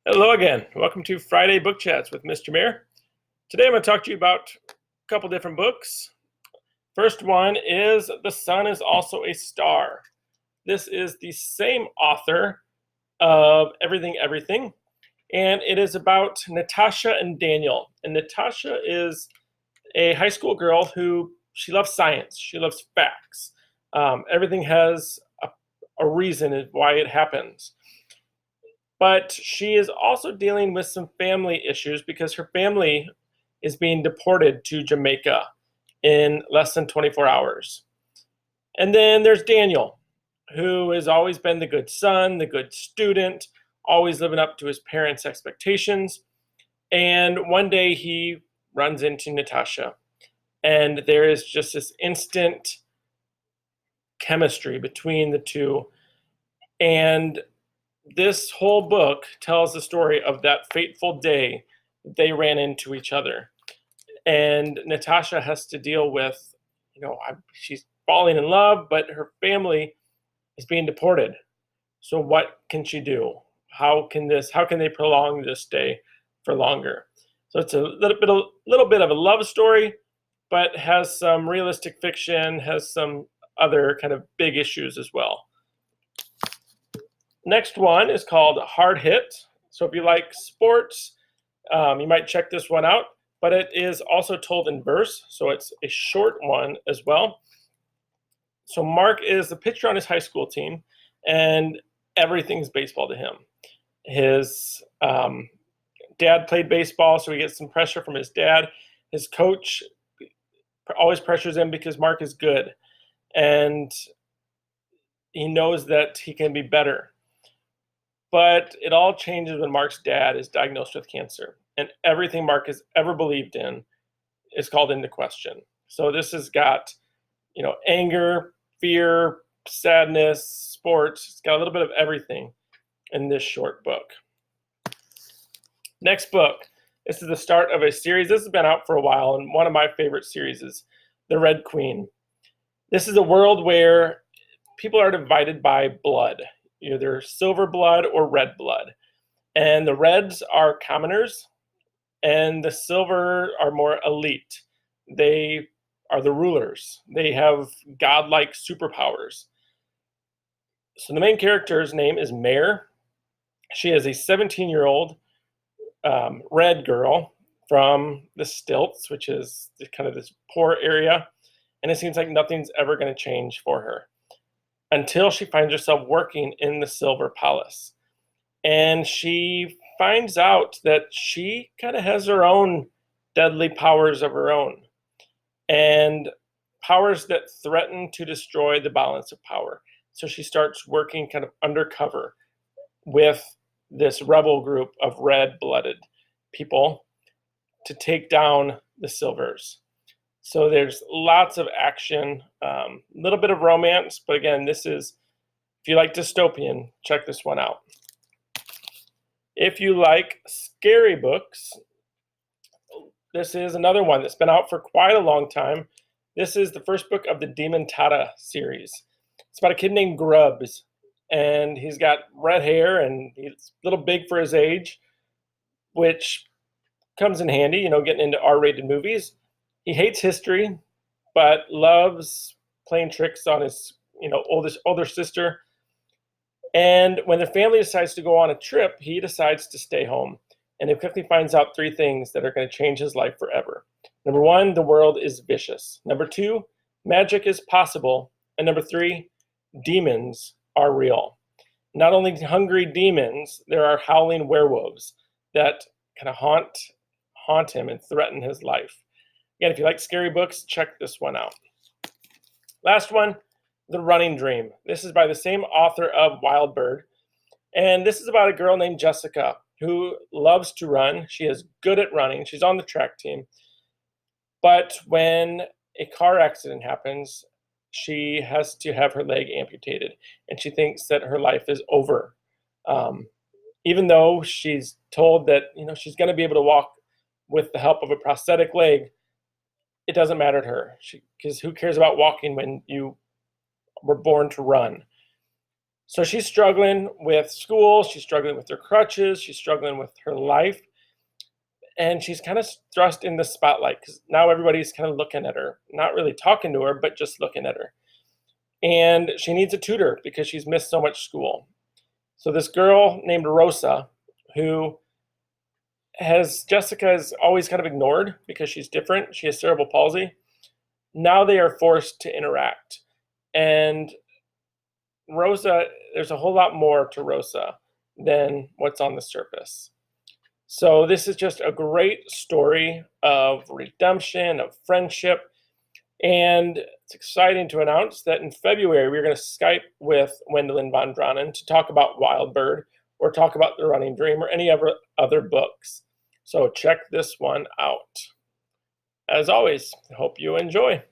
Hello again. Welcome to Friday Book Chats with Mr. Mayor. Today I'm going to talk to you about a couple different books. First one is The Sun is Also a Star. This is the same author of Everything, Everything, and it is about Natasha and Daniel. And Natasha is a high school girl who she loves science. She loves facts. Everything has a reason why it happens. But she is also dealing with some family issues because her family is being deported to Jamaica in less than 24 hours. And then there's Daniel, who has always been the good son, the good student, always living up to his parents' expectations. And one day he runs into Natasha, and there is just this instant chemistry between the two. And this whole book tells the story of that fateful day they ran into each other. And Natasha has to deal with, she's falling in love, but her family is being deported. So what can she do? How can they prolong this day for longer? So it's a little bit of a love story, but has some realistic fiction, has some other kind of big issues as well. Next one is called Hard Hit. So if you like sports, you might check this one out, but it is also told in verse, so it's a short one as well. So Mark is the pitcher on his high school team, and everything's baseball to him. His dad played baseball, so he gets some pressure from his dad. His coach always pressures him because Mark is good, and he knows that he can be better. But it all changes when Mark's dad is diagnosed with cancer, and everything Mark has ever believed in is called into question. So this has got, anger, fear, sadness, sports. It's got a little bit of everything in this short book. Next book. This is the start of a series. This has been out for a while, and one of my favorite series is The Red Queen. This is a world where people are divided by blood. Either silver blood or red blood. And the reds are commoners, and the silver are more elite. They are the rulers. They have godlike superpowers. So the main character's name is Mare. She is a 17-year-old red girl from the Stilts, which is kind of this poor area. And it seems like nothing's ever going to change for her, until she finds herself working in the Silver Palace. And she finds out that she kind of has her own deadly powers of her own, and powers that threaten to destroy the balance of power. So she starts working kind of undercover with this rebel group of red-blooded people to take down the Silvers. So there's lots of action, a little bit of romance, but again, this is, if you like dystopian, check this one out. If you like scary books, this is another one that's been out for quite a long time. This is the first book of the Demon Tata series. It's about a kid named Grubbs, and he's got red hair, and he's a little big for his age, which comes in handy, getting into R-rated movies. He hates history, but loves playing tricks on his, older sister. And when the family decides to go on a trip, he decides to stay home. And he quickly finds out three things that are going to change his life forever. Number one, the world is vicious. Number two, magic is possible. And number three, demons are real. Not only hungry demons, there are howling werewolves that kind of haunt him and threaten his life. Again, if you like scary books, check this one out. Last one, The Running Dream. This is by the same author of Wild Bird. And this is about a girl named Jessica who loves to run. She is good at running. She's on the track team. But when a car accident happens, she has to have her leg amputated. And she thinks that her life is over. Even though she's told that, she's going to be able to walk with the help of a prosthetic leg, it doesn't matter to her, because who cares about walking when you were born to run? So she's struggling with school, she's struggling with her crutches, she's struggling with her life, and she's kind of thrust in the spotlight because now everybody's kind of looking at her, not really talking to her, but just looking at her. And she needs a tutor because she's missed so much school. So this girl named Rosa, who Jessica is always kind of ignored because she's different. She has cerebral palsy. Now they are forced to interact. And Rosa, there's a whole lot more to Rosa than what's on the surface. So this is just a great story of redemption, of friendship. And it's exciting to announce that in February, we're going to Skype with Wendelin von Draanen to talk about Wild Bird or talk about The Running Dream or any other books. So check this one out. As always, I hope you enjoy.